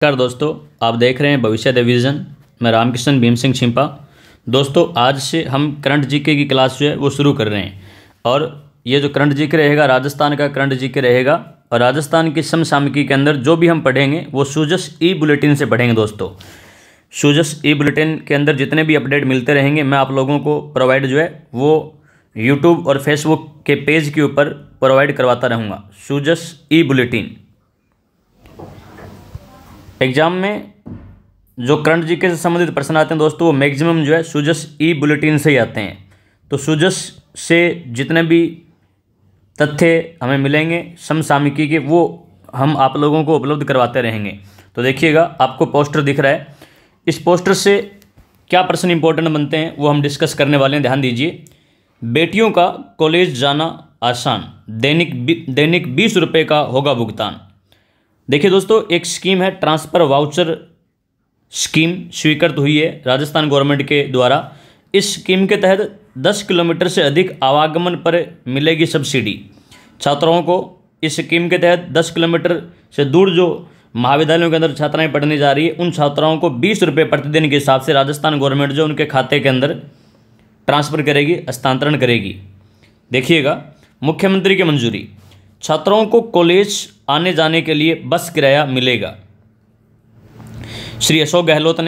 नमस्कार दोस्तों, आप देख रहे हैं भविष्य डिवीज़न। मैं रामकिशन भीम सिंह छिंपा। दोस्तों, आज से हम करंट जीके की क्लास जो है वो शुरू कर रहे हैं और ये जो करंट जीके रहेगा राजस्थान का करंट जीके रहेगा और राजस्थान की समसामयिकी के अंदर जो भी हम पढ़ेंगे वो सूजस ई बुलेटिन से पढ़ेंगे। दोस्तों, सूजस ई बुलेटिन के अंदर जितने भी अपडेट मिलते रहेंगे मैं आप लोगों को प्रोवाइड जो है वो यूट्यूब और फेसबुक के पेज के ऊपर प्रोवाइड करवाता रहूँगा। सूजस ई बुलेटिन एग्जाम में जो करंट जीके से संबंधित प्रश्न आते हैं दोस्तों, वो मैक्सिमम जो है सूजस ई बुलेटिन से ही आते हैं। तो सूजस से जितने भी तथ्य हमें मिलेंगे समसामयिकी के वो हम आप लोगों को उपलब्ध करवाते रहेंगे। तो देखिएगा, आपको पोस्टर दिख रहा है। इस पोस्टर से क्या प्रश्न इंपॉर्टेंट बनते हैं वो हम डिस्कस करने वाले हैं। ध्यान दीजिए। बेटियों का कॉलेज जाना आसान, दैनिक 20 रुपये का होगा भुगतान। देखिए दोस्तों, एक स्कीम है ट्रांसफ़र वाउचर स्कीम, स्वीकृत हुई है राजस्थान गवर्नमेंट के द्वारा। इस स्कीम के तहत 10 किलोमीटर से अधिक आवागमन पर मिलेगी सब्सिडी। छात्राओं को इस स्कीम के तहत 10 किलोमीटर से दूर जो महाविद्यालयों के अंदर छात्राएं पढ़ने जा रही है उन छात्राओं को 20 रुपये प्रतिदिन के हिसाब से राजस्थान गवर्नमेंट जो उनके खाते के अंदर ट्रांसफ़र करेगी, हस्तांतरण करेगी। देखिएगा, मुख्यमंत्री की मंजूरी। छात्राओं को कॉलेज आने जाने के लिए बस किराया मिलेगा। श्री अशोक गहलोत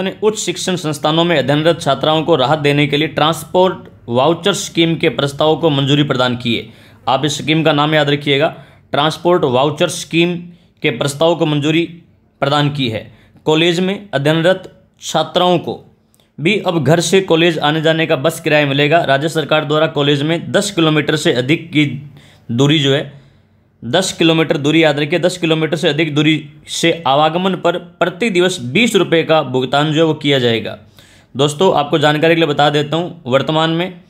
ने उच्च शिक्षण संस्थानों में अध्ययनरत छात्राओं को राहत देने के लिए ट्रांसपोर्ट वाउचर स्कीम के प्रस्ताव को मंजूरी प्रदान की है। आप इस स्कीम का नाम याद रखिएगा, ट्रांसपोर्ट वाउचर स्कीम के प्रस्ताव को मंजूरी प्रदान की है। कॉलेज में अध्ययनरत छात्राओं को भी अब घर से कॉलेज आने जाने का बस किराया मिलेगा। राज्य सरकार द्वारा कॉलेज में 10 किलोमीटर से अधिक की दूरी जो है 10 किलोमीटर दूरी याद रखिए, 10 किलोमीटर से अधिक दूरी से आवागमन पर प्रति दिवस 20 रुपये का भुगतान जो है वो किया जाएगा। दोस्तों, आपको जानकारी के लिए बता देता हूँ, वर्तमान में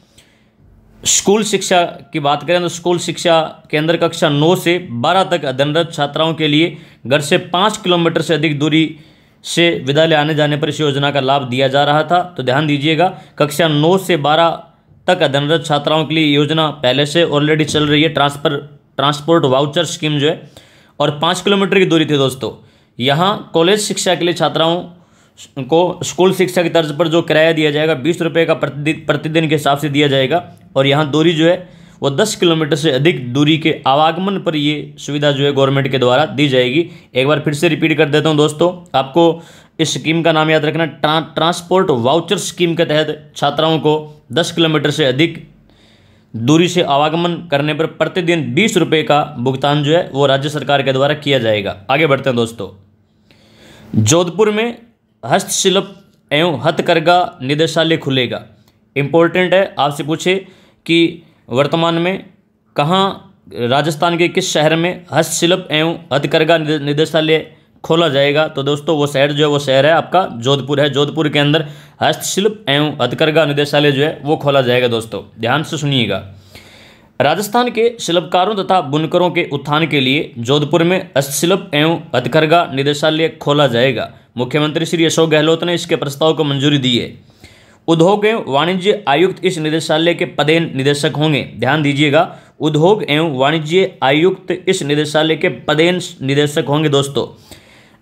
स्कूल शिक्षा की बात करें तो स्कूल शिक्षा के अंदर कक्षा 9 से 12 तक अध्ययनरत छात्राओं के लिए घर से 5 किलोमीटर से अधिक दूरी से विद्यालय आने जाने पर इस योजना का लाभ दिया जा रहा था। तो ध्यान दीजिएगा, कक्षा 9 से 12 तक अध्ययनरत छात्राओं के लिए योजना पहले से ऑलरेडी चल रही है, ट्रांसपोर्ट वाउचर स्कीम जो है, और 5 किलोमीटर की दूरी थी। दोस्तों, यहाँ कॉलेज शिक्षा के लिए छात्राओं को स्कूल शिक्षा की तर्ज पर जो किराया दिया जाएगा 20 रुपये का प्रतिदिन के हिसाब से दिया जाएगा और यहाँ दूरी जो है वो 10 किलोमीटर से अधिक दूरी के आवागमन पर ये सुविधा जो है गवर्नमेंट के द्वारा दी जाएगी। एक बार फिर से रिपीट कर देता हूँ दोस्तों, आपको इस स्कीम का नाम याद रखना। ट्रांसपोर्ट वाउचर स्कीम के तहत छात्राओं को 10 किलोमीटर से अधिक दूरी से आवागमन करने पर प्रतिदिन 20 रुपये का भुगतान जो है वो राज्य सरकार के द्वारा किया जाएगा। आगे बढ़ते हैं दोस्तों। जोधपुर में हस्तशिल्प एवं हथकरघा निदेशालय खुलेगा। इम्पोर्टेंट है, आपसे पूछे कि वर्तमान में कहाँ राजस्थान के किस शहर में हस्तशिल्प एवं हथकरघा निदेशालय खोला जाएगा, तो दोस्तों वो शहर जो है वो शहर है आपका जोधपुर है। जोधपुर के अंदर हस्तशिल्प एवं हथकरघा निदेशालय जो है वो खोला जाएगा। दोस्तों, ध्यान से सुनिएगा। राजस्थान के शिल्पकारों तथा बुनकरों के उत्थान के लिए जोधपुर में हस्तशिल्प एवं हथकरघा निदेशालय खोला जाएगा। मुख्यमंत्री श्री अशोक गहलोत ने इसके प्रस्ताव को मंजूरी दी है। उद्योग एवं वाणिज्य आयुक्त इस निदेशालय के पदेन निदेशक होंगे। ध्यान दीजिएगा, उद्योग एवं वाणिज्य आयुक्त इस निदेशालय के पदेन निदेशक होंगे। दोस्तों,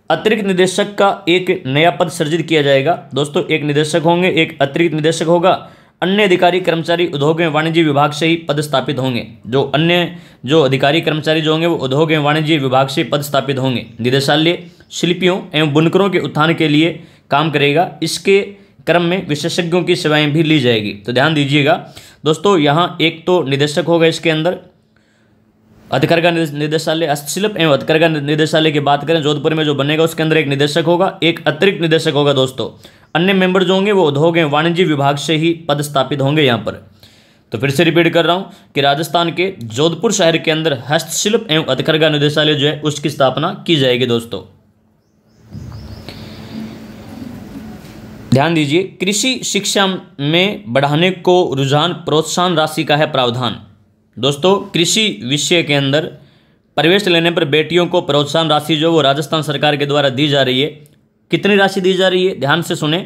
अतिरिक्त निदेशक का एक नया पद सृजित किया जाएगा। दोस्तों, एक निदेशक होंगे, एक अतिरिक्त निदेशक होगा। अन्य अधिकारी कर्मचारी उद्योग एवं वाणिज्य विभाग से ही पदस्थापित होंगे। जो अधिकारी कर्मचारी जो होंगे वो उद्योग एवं वाणिज्य विभाग से पदस्थापित होंगे। निदेशालय शिल्पियों एवं बुनकरों के उत्थान के लिए काम करेगा। इसके क्रम में विशेषज्ञों की सेवाएं भी ली जाएगी। तो ध्यान दीजिएगा दोस्तों, यहाँ एक तो निदेशक होगा, इसके अंदर हथकरघा निदेशालय, हस्तशिल्प एवं हथकरघा निदेशालय की बात करें जोधपुर में जो बनेगा उसके अंदर एक निदेशक होगा, एक अतिरिक्त निदेशक होगा। दोस्तों, अन्य मेंबर जो होंगे वो उद्योग एवं वाणिज्य विभाग से ही पदस्थापित होंगे यहाँ पर। तो फिर से रिपीट कर रहा हूँ कि राजस्थान के जोधपुर शहर के अंदर हस्तशिल्प एवं हथकरघा निदेशालय जो है उसकी स्थापना की जाएगी। दोस्तों, ध्यान दीजिए, कृषि शिक्षा में बढ़ाने को रुझान प्रोत्साहन राशि का है प्रावधान। दोस्तों, कृषि विषय के अंदर प्रवेश लेने पर बेटियों को प्रोत्साहन राशि जो वो राजस्थान सरकार के द्वारा दी जा रही है। कितनी राशि दी जा रही है, ध्यान से सुने।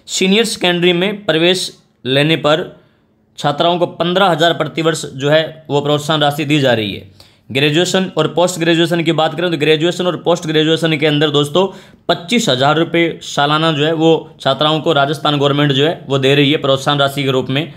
सीनियर सेकेंडरी में प्रवेश लेने पर छात्राओं को 15,000 प्रतिवर्ष जो है वो प्रोत्साहन राशि दी जा रही है। ग्रेजुएशन और पोस्ट ग्रेजुएशन की बात करें तो ग्रेजुएशन और पोस्ट ग्रेजुएशन के अंदर दोस्तों 25,000 रुपये सालाना जो है वो छात्राओं को राजस्थान गवर्नमेंट जो है वो दे रही है प्रोत्साहन राशि के रूप में।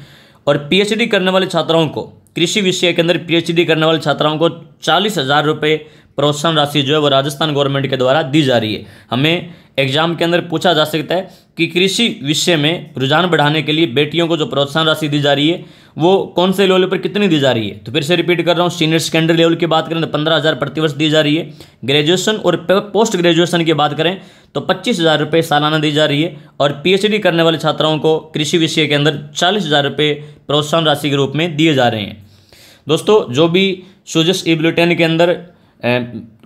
और पीएचडी करने वाले छात्राओं को, कृषि विषय के अंदर पीएचडी करने वाले छात्राओं को 40,000 रुपये प्रोत्साहन राशि जो है वो राजस्थान गवर्नमेंट के द्वारा दी जा रही है। हमें एग्जाम के अंदर पूछा जा सकता है कि कृषि विषय में रुझान बढ़ाने के लिए बेटियों को जो प्रोत्साहन राशि दी जा रही है वो कौन से लेवल पर कितनी दी जा रही है। तो फिर से रिपीट कर रहा हूँ, सीनियर सेकेंडरी लेवल की बात करें तो 15,000 प्रतिवर्ष दी जा रही है। ग्रेजुएशन और पोस्ट ग्रेजुएशन की बात करें तो 25,000 रुपये सालाना दी जा रही है। और पीएचडी करने वाले छात्राओं को कृषि विषय के अंदर 40,000 रुपये प्रोत्साहन राशि के रूप में दिए जा रहे हैं। दोस्तों जो भी सूजस ई बुलेटिन के अंदर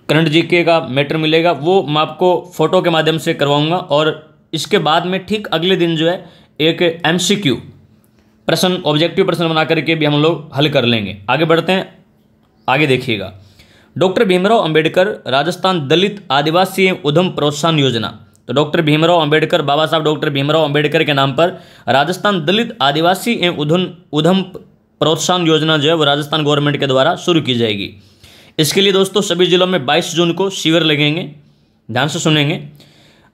करंट जीके का मैटर मिलेगा वो मैं आपको फोटो के माध्यम से करवाऊंगा। और इसके बाद में ठीक अगले दिन जो है एक एमसीक्यू प्रश्न, ऑब्जेक्टिव प्रश्न बना करके भी हम लोग हल कर लेंगे। आगे बढ़ते हैं, आगे देखिएगा। डॉक्टर भीमराव अंबेडकर राजस्थान दलित आदिवासी एवं उद्यम प्रोत्साहन योजना। तो डॉक्टर भीमराव अंबेडकर, बाबा साहब डॉक्टर भीमराव अंबेडकर के नाम पर राजस्थान दलित आदिवासी एवं उद्यम प्रोत्साहन योजना जो है वो राजस्थान गवर्नमेंट के द्वारा शुरू की जाएगी। इसके लिए दोस्तों सभी जिलों में 22 जून को शिविर लगेंगे। ध्यान से सुनेंगे।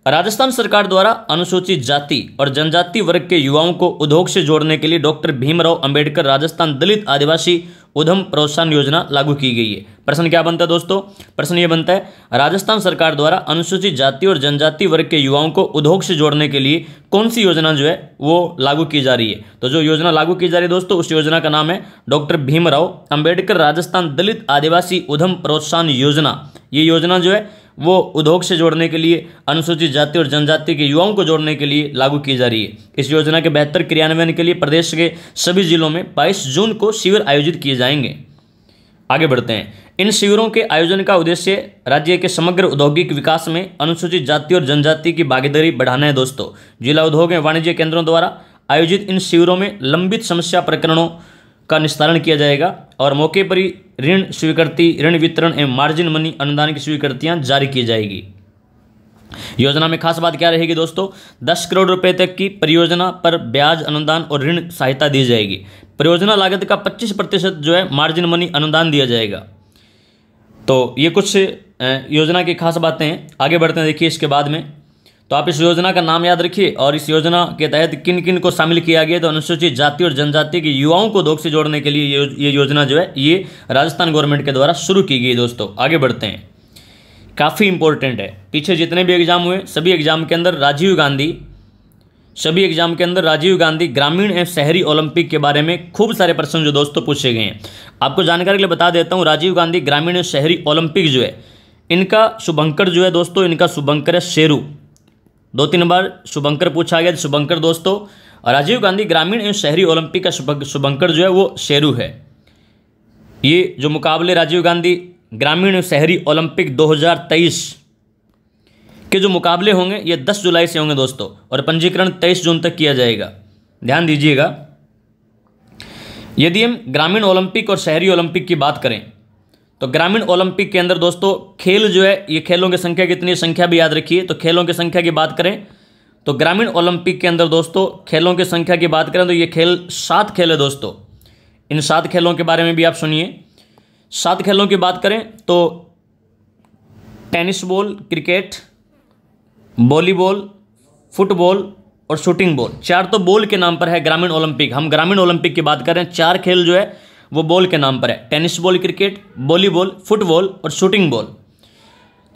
राजस्थान सरकार द्वारा अनुसूचित जाति और जनजाति वर्ग के युवाओं को उद्योग से जोड़ने के लिए डॉक्टर भीमराव अंबेडकर राजस्थान दलित आदिवासी उद्यम प्रोत्साहन योजना लागू की गई है। प्रश्न क्या बनता है दोस्तों? प्रश्न ये बनता है, राजस्थान सरकार द्वारा अनुसूचित जाति और जनजाति वर्ग के युवाओं को उद्योग से जोड़ने के लिए कौन सी योजना जो है वो लागू की जा रही है। तो जो योजना लागू की जा रही है दोस्तों, उस योजना का नाम है डॉक्टर भीमराव अंबेडकर राजस्थान दलित आदिवासी उद्यम प्रोत्साहन योजना। ये योजना जो है वो उद्योग से जोड़ने के लिए, अनुसूचित जाति और जनजाति के युवाओं को जोड़ने के लिए लागू की जा रही है। इस योजना के बेहतर क्रियान्वयन के लिए प्रदेश के सभी जिलों में 22 जून को शिविर आयोजित किए जाएंगे। आगे बढ़ते हैं। इन शिविरों के आयोजन का उद्देश्य राज्य के समग्र औद्योगिक विकास में अनुसूचित जाति और जनजाति की भागीदारी बढ़ाना है। दोस्तों जिला उद्योग एवं वाणिज्य केंद्रों द्वारा आयोजित इन शिविरों में लंबित समस्या प्रकरणों का निस्तारण किया जाएगा और मौके पर ही ऋण स्वीकृति, ऋण वितरण एवं मार्जिन मनी अनुदान की स्वीकृतियां जारी की जाएगी। योजना में खास बात क्या रहेगी दोस्तों? 10 करोड़ रुपए तक की परियोजना पर ब्याज अनुदान और ऋण सहायता दी जाएगी। परियोजना लागत का 25% जो है मार्जिन मनी अनुदान दिया जाएगा। तो ये कुछ योजना की खास बातें हैं। आगे बढ़ते हैं, देखिए इसके बाद में। तो आप इस योजना का नाम याद रखिए और इस योजना के तहत किन किन को शामिल किया गया। तो अनुसूचित जाति और जनजाति के युवाओं को उद्योग से जोड़ने के लिए ये योजना जो है ये राजस्थान गवर्नमेंट के द्वारा शुरू की गई। दोस्तों आगे बढ़ते हैं, काफ़ी इंपॉर्टेंट है। पीछे जितने भी एग्जाम हुए सभी एग्जाम के अंदर राजीव गांधी ग्रामीण एवं शहरी ओलंपिक के बारे में खूब सारे प्रश्न जो दोस्तों पूछे गए हैं। आपको जानकारी के लिए बता देता हूँ, राजीव गांधी ग्रामीण एवं शहरी ओलंपिक जो है इनका शुभंकर जो है दोस्तों, इनका शुभंकर है शेरू। 2-3 बार शुभंकर पूछा गया। शुभंकर दोस्तों, राजीव गांधी ग्रामीण एवं शहरी ओलंपिक का शुभंकर जो है वो शेरू है। ये जो मुकाबले राजीव गांधी ग्रामीण एवं शहरी ओलंपिक 2023 के जो मुकाबले होंगे ये 10 जुलाई से होंगे दोस्तों, और पंजीकरण 23 जून तक किया जाएगा। ध्यान दीजिएगा। यदि हम ग्रामीण ओलंपिक और शहरी ओलंपिक की बात करें तो ग्रामीण ओलंपिक के अंदर दोस्तों खेल जो है, ये खेलों की संख्या कितनी है, संख्या भी याद रखिए। तो खेलों की संख्या की बात करें तो ग्रामीण ओलंपिक के अंदर दोस्तों खेलों की संख्या की बात करें तो ये खेल 7 खेल है दोस्तों। इन 7 खेलों के बारे में भी आप सुनिए। 7 खेलों की बात करें तो tennis ball, cricket, volleyball, football और शूटिंग बॉल। 4 तो बॉल के नाम पर है ग्रामीण ओलंपिक। हम ग्रामीण ओलंपिक की बात करें, 4 खेल जो है वो बॉल के नाम पर है। Tennis ball, cricket, volleyball, football और शूटिंग बॉल।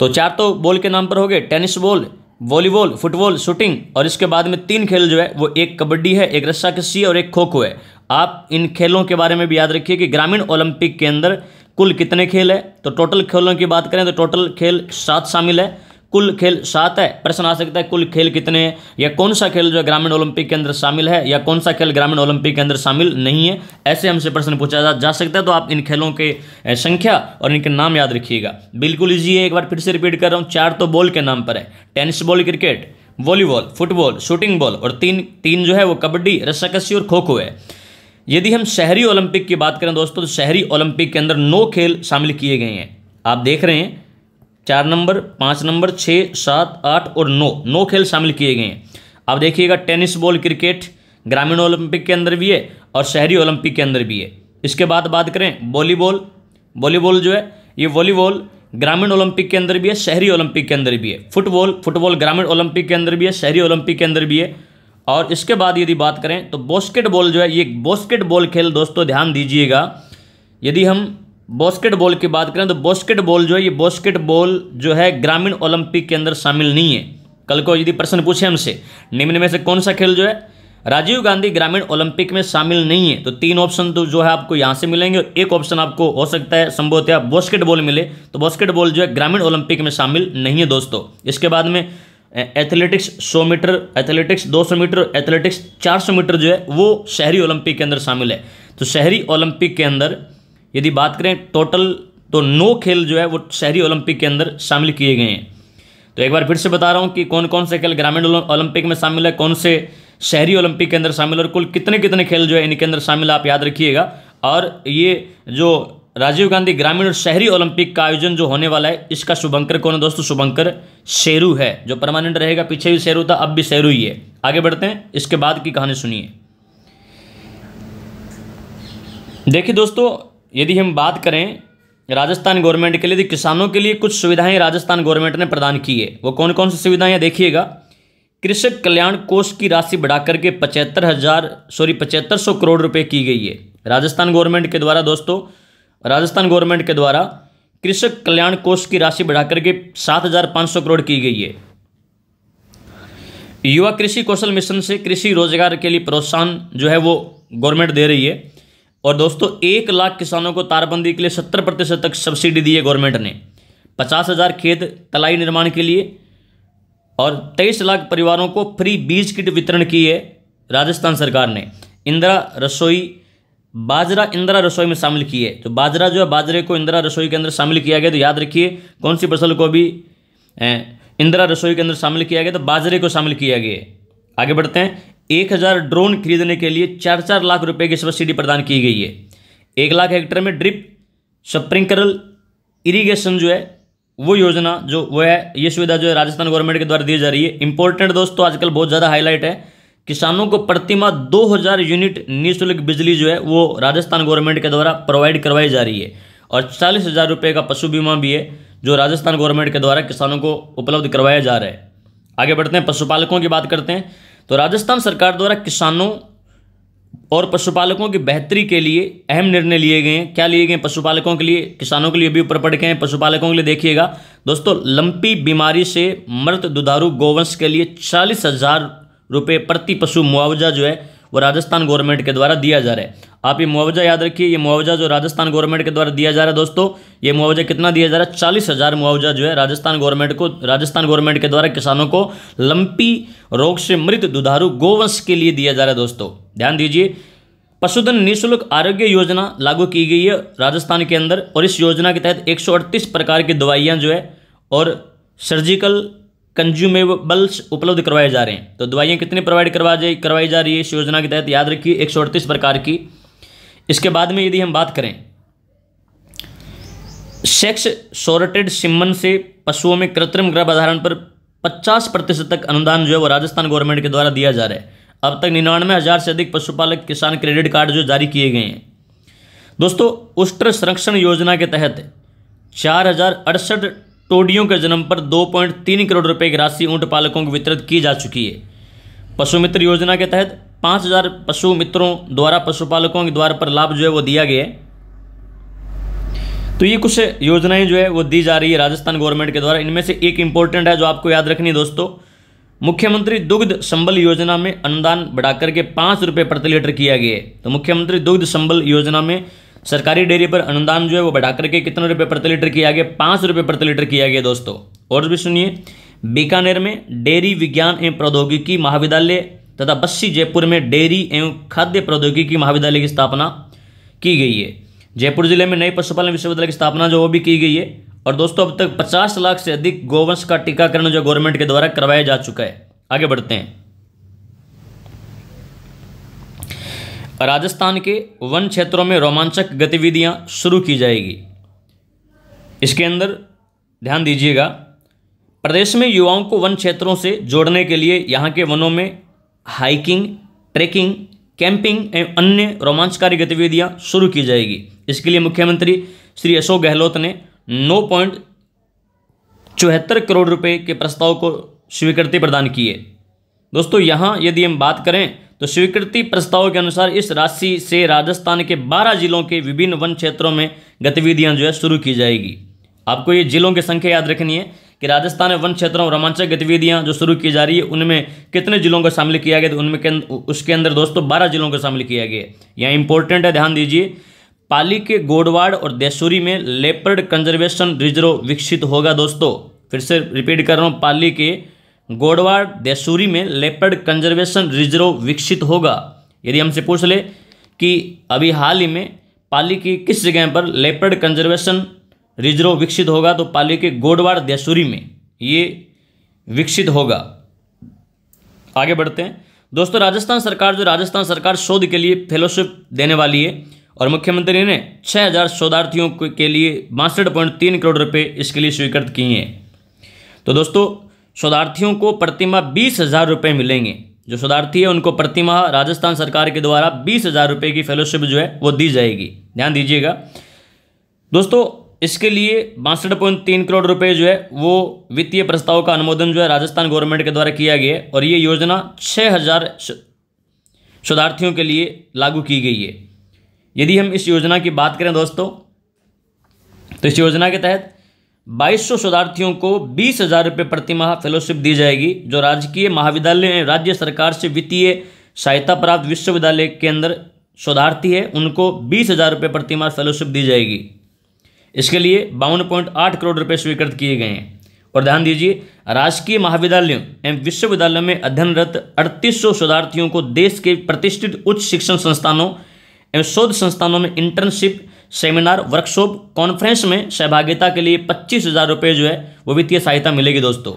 तो 4 तो बॉल के नाम पर हो गए, tennis ball, volleyball, football, shooting. और इसके बाद में 3 खेल जो है वो एक कबड्डी है, एक रस्साकशी है और एक खो खो है। आप इन खेलों के बारे में भी याद रखिए कि ग्रामीण ओलंपिक के अंदर कुल कितने खेल है। तो टोटल खेलों की बात करें तो टोटल खेल 7 शामिल है। कुल खेल 7 है। प्रश्न आ सकता है कुल खेल कितने हैं, या कौन सा खेल जो है ग्रामीण ओलंपिक के अंदर शामिल है, या कौन सा खेल ग्रामीण ओलंपिक के अंदर शामिल नहीं है। ऐसे हमसे प्रश्न पूछा जा सकता है। तो आप इन खेलों के संख्या और इनके नाम याद रखिएगा। बिल्कुल ईजी है। एक बार फिर से रिपीट कर रहा हूँ, 4 तो बॉल के नाम पर है, tennis ball, cricket, volleyball, football, shooting ball, और तीन जो है वो कबड्डी, रस्साकशी और खो खो है। यदि हम शहरी ओलंपिक की बात करें दोस्तों तो शहरी ओलंपिक के अंदर 9 खेल शामिल किए गए हैं। आप देख रहे हैं 4 नंबर, 5 नंबर, 6, 7, 8 और 9 खेल शामिल किए गए हैं। अब देखिएगा टेनिस बॉल, क्रिकेट ग्रामीण ओलंपिक के अंदर भी है, और शहरी ओलंपिक के अंदर भी है। इसके बाद बात करें वॉलीबॉल जो है ये वॉलीबॉल ग्रामीण ओलंपिक के अंदर भी है, शहरी ओलंपिक के अंदर भी है। फुटबॉल ग्रामीण ओलंपिक के अंदर भी है, शहरी ओलंपिक के अंदर भी है। और इसके बाद यदि बात करें तो बास्केटबॉल जो है ये बास्केटबॉल खेल, दोस्तों ध्यान दीजिएगा, यदि हम बास्केटबॉल की बात करें तो बास्केटबॉल जो है ये बास्केटबॉल जो है ग्रामीण ओलंपिक के अंदर शामिल नहीं है। कल को यदि प्रश्न पूछे हमसे निम्न में से कौन सा खेल जो है राजीव गांधी ग्रामीण ओलंपिक में शामिल नहीं है, तो 3 ऑप्शन तो जो है आपको यहाँ से मिलेंगे और एक ऑप्शन आपको हो सकता है संभवतः बास्केटबॉल मिले। तो बास्केटबॉल जो है ग्रामीण ओलंपिक में शामिल नहीं है दोस्तों। इसके बाद में athletics 100 metre, athletics 200 metre, athletics 400 metre जो है वो शहरी ओलंपिक के अंदर शामिल है। तो शहरी ओलंपिक के अंदर यदि बात करें टोटल तो 9 खेल जो है वो शहरी ओलंपिक के अंदर शामिल किए गए हैं। तो एक बार फिर से बता रहा हूँ कि कौन कौन से खेल ग्रामीण ओलंपिक में शामिल है, कौन से शहरी ओलंपिक के अंदर शामिल है और कुल कितने कितने खेल जो है इनके अंदर शामिल है, आप याद रखिएगा। और ये जो राजीव गांधी ग्रामीण और शहरी ओलंपिक का आयोजन जो होने वाला है इसका शुभंकर कौन है दोस्तों? शुभंकर शेरू है, जो परमानेंट रहेगा। पीछे भी शेरू था, अब भी शेरू ही है। आगे बढ़ते हैं, इसके बाद की कहानी सुनिए। देखिए दोस्तों, यदि हम बात करें राजस्थान गवर्नमेंट के लिए, तो किसानों के लिए कुछ सुविधाएं राजस्थान गवर्नमेंट ने प्रदान की है। वो कौन कौन सी सुविधाएं देखिएगा। कृषक कल्याण कोष की राशि बढ़ाकर के 7500 करोड़ रुपए की गई है राजस्थान गवर्नमेंट के द्वारा। दोस्तों राजस्थान गवर्नमेंट के द्वारा कृषक कल्याण कोष की राशि बढ़ाकर के 7500 करोड़ की गई है। युवा कृषि कौशल मिशन से कृषि रोजगार के लिए प्रोत्साहन जो है वो गवर्नमेंट दे रही है। और दोस्तों 1 लाख किसानों को तारबंदी के लिए 70% तक सब्सिडी दी है गवर्नमेंट ने। 50,000 खेत तलाई निर्माण के लिए और 23 लाख परिवारों को फ्री बीज किट वितरण की है राजस्थान सरकार ने। बाजरा इंदिरा रसोई में शामिल की है। तो बाजरा जो है, बाजरे को इंदिरा रसोई के अंदर शामिल किया गया। तो याद रखिए कौन सी फसल को भी इंदिरा रसोई के अंदर शामिल किया गया, तो बाजरे को शामिल किया गया है। आगे बढ़ते हैं। 1000 ड्रोन खरीदने के लिए 4-4 लाख रुपए की सब्सिडी प्रदान की गई है। 1 लाख हेक्टेयर में ड्रिप स्प्रिंकलर इरिगेशन जो है वो योजना जो वो है, ये सुविधा जो है राजस्थान गवर्नमेंट के द्वारा दी जा रही है। इंपॉर्टेंट दोस्तों, आजकल बहुत ज़्यादा हाईलाइट है, किसानों को प्रतिमाह 2000 यूनिट निःशुल्क बिजली जो है वो राजस्थान गवर्नमेंट के द्वारा प्रोवाइड करवाई जा रही है। और 40,000 रुपये का पशु बीमा भी है जो राजस्थान गवर्नमेंट के द्वारा किसानों को उपलब्ध करवाया जा रहा है। आगे बढ़ते हैं, पशुपालकों की बात करते हैं। तो राजस्थान सरकार द्वारा किसानों और पशुपालकों की बेहतरी के लिए अहम निर्णय लिए गए हैं। क्या लिए गए? पशुपालकों के लिए, किसानों के लिए भी ऊपर पढ़ के हैं। पशुपालकों के लिए देखिएगा दोस्तों, लंपी बीमारी से मृत दुधारू गोवंश के लिए 40,000 रुपये प्रति पशु मुआवजा जो है वो राजस्थान गवर्नमेंट के द्वारा दिया जा रहा है। आप ये मुआवजा याद रखिए, ये मुआवजा जो राजस्थान गवर्नमेंट के द्वारा दिया जा रहा है दोस्तों, ये मुआवजा कितना दिया जा रहा है? 40,000 मुआवजा जो है राजस्थान गवर्नमेंट के द्वारा किसानों को लंपी रोग से मृत दुधारू गोवंश के लिए दिया जा रहा है। दोस्तों ध्यान दीजिए, पशुधन निःशुल्क आरोग्य योजना लागू की गई है राजस्थान के अंदर। और इस योजना के तहत 138 प्रकार की दवाइयाँ जो है और सर्जिकल कंज्यूमेबल्स उपलब्ध करवाए जा रहे हैं। तो दवाइयाँ कितनी प्रोवाइड करवाई जा रही है इस योजना के तहत? याद रखिए 138 प्रकार की। इसके बाद में यदि हम बात करें, सेक्स सॉर्टेड सिमन से पशुओं में कृत्रिम गर्भधारण पर 50% तक अनुदान जो है वो राजस्थान गवर्नमेंट के द्वारा दिया जा रहा है। अब तक 99,000 से अधिक पशुपालक किसान क्रेडिट कार्ड जो जारी किए गए हैं। दोस्तों उष्ट्र संरक्षण योजना के तहत 4068 टोडियों के जन्म पर 2.3 करोड़ रुपए की राशि ऊंट पालकों को वितरित की जा चुकी है। पशु मित्र योजना के तहत 5,000 पशु मित्रों द्वारा पशुपालकों के द्वार पर लाभ जो है वो दिया गया है। तो ये कुछ योजनाएं जो है वो दी जा रही है राजस्थान गवर्नमेंट के द्वारा। इनमें से एक इंपॉर्टेंट है जो आपको याद रखनी है दोस्तों, मुख्यमंत्री दुग्ध संबल योजना में अनुदान बढ़ाकर के 5 रुपये प्रति लीटर किया गया है। तो मुख्यमंत्री दुग्ध संबल योजना में सरकारी डेयरी पर अनुदान जो है वो बढ़ाकर के कितने रुपये प्रति लीटर किया गया? 5 रुपये प्रति लीटर किया गया दोस्तों। और भी सुनिए, बीकानेर में डेयरी विज्ञान एवं प्रौद्योगिकी महाविद्यालय तथा बस्सी जयपुर में डेयरी एवं खाद्य प्रौद्योगिकी महाविद्यालय की स्थापना की गई है। जयपुर जिले में नए पशुपालन विश्वविद्यालय की स्थापना जो वो भी की गई है। और दोस्तों अब तक 50 लाख से अधिक गोवंश का टीकाकरण जो गवर्नमेंट के द्वारा करवाया जा चुका है। आगे बढ़ते हैं, राजस्थान के वन क्षेत्रों में रोमांचक गतिविधियां शुरू की जाएगी। इसके अंदर ध्यान दीजिएगा, प्रदेश में युवाओं को वन क्षेत्रों से जोड़ने के लिए यहाँ के वनों में हाइकिंग, ट्रैकिंग, कैंपिंग एवं अन्य रोमांचकारी गतिविधियां शुरू की जाएगी। इसके लिए मुख्यमंत्री श्री अशोक गहलोत ने 9.74 करोड़ रुपए के प्रस्ताव को स्वीकृति प्रदान की है। दोस्तों यहाँ यदि हम बात करें तो स्वीकृति प्रस्ताव के अनुसार इस राशि से राजस्थान के 12 जिलों के विभिन्न वन क्षेत्रों में गतिविधियां जो है शुरू की जाएगी। आपको ये जिलों की संख्या याद रखनी है कि राजस्थान में वन क्षेत्रों में रोमांचक गतिविधियां जो शुरू की जा रही है उनमें कितने जिलों को शामिल किया गया, तो उनमें उसके अंदर दोस्तों 12 जिलों को शामिल किया गया। यहाँ इंपॉर्टेंट है, ध्यान दीजिए। पाली के गोडवाड़ और देसूरी में लेपर्ड कंजर्वेशन रिजर्व विकसित होगा। दोस्तों फिर से रिपीट कर रहा हूँ, पाली के गोडवाड़ देसूरी में लेपर्ड कंजर्वेशन रिजर्व विकसित होगा। यदि हमसे पूछ ले कि अभी हाल ही में पाली की किस जगह पर लेपर्ड कंजर्वेशन रिजर्व विकसित होगा, तो पाली के गोडवाड़ देसूरी में ये विकसित होगा। आगे बढ़ते हैं दोस्तों। राजस्थान सरकार शोध के लिए फेलोशिप देने वाली है और मुख्यमंत्री ने 6000 शोधार्थियों के लिए 62.3 करोड़ रुपए इसके लिए स्वीकृत किए हैं। तो दोस्तों शोधार्थियों को प्रतिमाह 20,000 रुपये मिलेंगे। जो शोधार्थी है उनको प्रतिमाह राजस्थान सरकार के द्वारा 20,000 रुपये की फेलोशिप जो है वो दी जाएगी। ध्यान दीजिएगा दोस्तों। इसके लिए 62.3 करोड़ रुपए जो है वो वित्तीय प्रस्ताव का अनुमोदन जो है राजस्थान गवर्नमेंट के द्वारा किया गया है और ये योजना 6000 शोधार्थियों के लिए लागू की गई है। यदि हम इस योजना की बात करें दोस्तों, तो इस योजना के तहत 2200 शोधार्थियों को 20,000 रुपये प्रतिमाह फेलोशिप दी जाएगी। जो राजकीय महाविद्यालय राज्य सरकार से वित्तीय सहायता प्राप्त विश्वविद्यालय के अंदर शोधार्थी है उनको 20,000 रुपये प्रतिमाह फेलोशिप दी जाएगी। इसके लिए 52.8 करोड़ रुपये स्वीकृत किए गए हैं। और ध्यान दीजिए, राजकीय महाविद्यालयों एवं विश्वविद्यालयों में अध्ययनरत 3800 शोधार्थियों को देश के प्रतिष्ठित उच्च शिक्षण संस्थानों एवं शोध संस्थानों में इंटर्नशिप, सेमिनार, वर्कशॉप, कॉन्फ्रेंस में सहभागिता के लिए 25,000 रुपये जो है वो वित्तीय सहायता मिलेगी। दोस्तों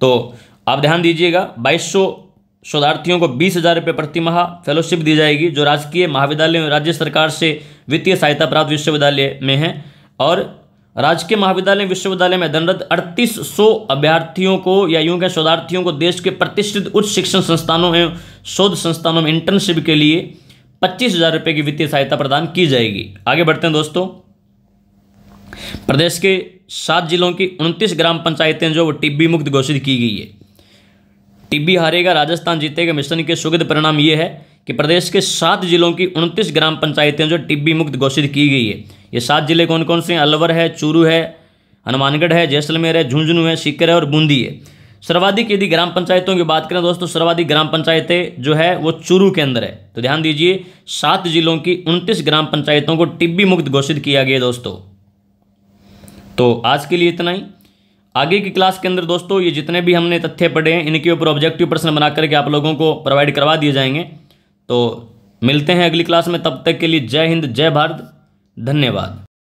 तो आप ध्यान दीजिएगा, 2200 शोधार्थियों को 20,000 रुपये प्रतिमाह फेलोशिप दी जाएगी जो राजकीय महाविद्यालय राज्य सरकार से वित्तीय सहायता प्राप्त विश्वविद्यालय में है। और राजकीय महाविद्यालय विश्वविद्यालय में अध्ययनरत 3800 अभ्यर्थियों को या यूं कहें शोधार्थियों को देश के प्रतिष्ठित उच्च शिक्षण संस्थानों एवं शोध संस्थानों में इंटर्नशिप के लिए 25,000 रुपये की वित्तीय सहायता प्रदान की जाएगी। आगे बढ़ते हैं दोस्तों। प्रदेश के 7 जिलों की 29 ग्राम पंचायतें जो वो टीबी मुक्त घोषित की गई है। टीबी हारेगा राजस्थान जीतेगा मिशन के सुखद परिणाम ये है कि प्रदेश के 7 जिलों की 29 ग्राम पंचायतें जो टीबी मुक्त घोषित की गई है। ये 7 जिले कौन कौन से हैं? अलवर है, चूरू है, हनुमानगढ़ है, जैसलमेर है, झुंझुनू है, सीकर है और बूंदी है। सर्वाधिक यदि ग्राम पंचायतों की बात करें दोस्तों, सर्वाधिक ग्राम पंचायतें जो है वो चूरू के अंदर है। तो ध्यान दीजिए, 7 जिलों की 29 ग्राम पंचायतों को टीबी मुक्त घोषित किया गया दोस्तों। तो आज के लिए इतना ही। आगे की क्लास के अंदर दोस्तों ये जितने भी हमने तथ्य पढ़े हैं इनके ऊपर ऑब्जेक्टिव प्रश्न बना करके आप लोगों को प्रोवाइड करवा दिए जाएंगे। तो मिलते हैं अगली क्लास में, तब तक के लिए जय हिंद, जय भारत, धन्यवाद।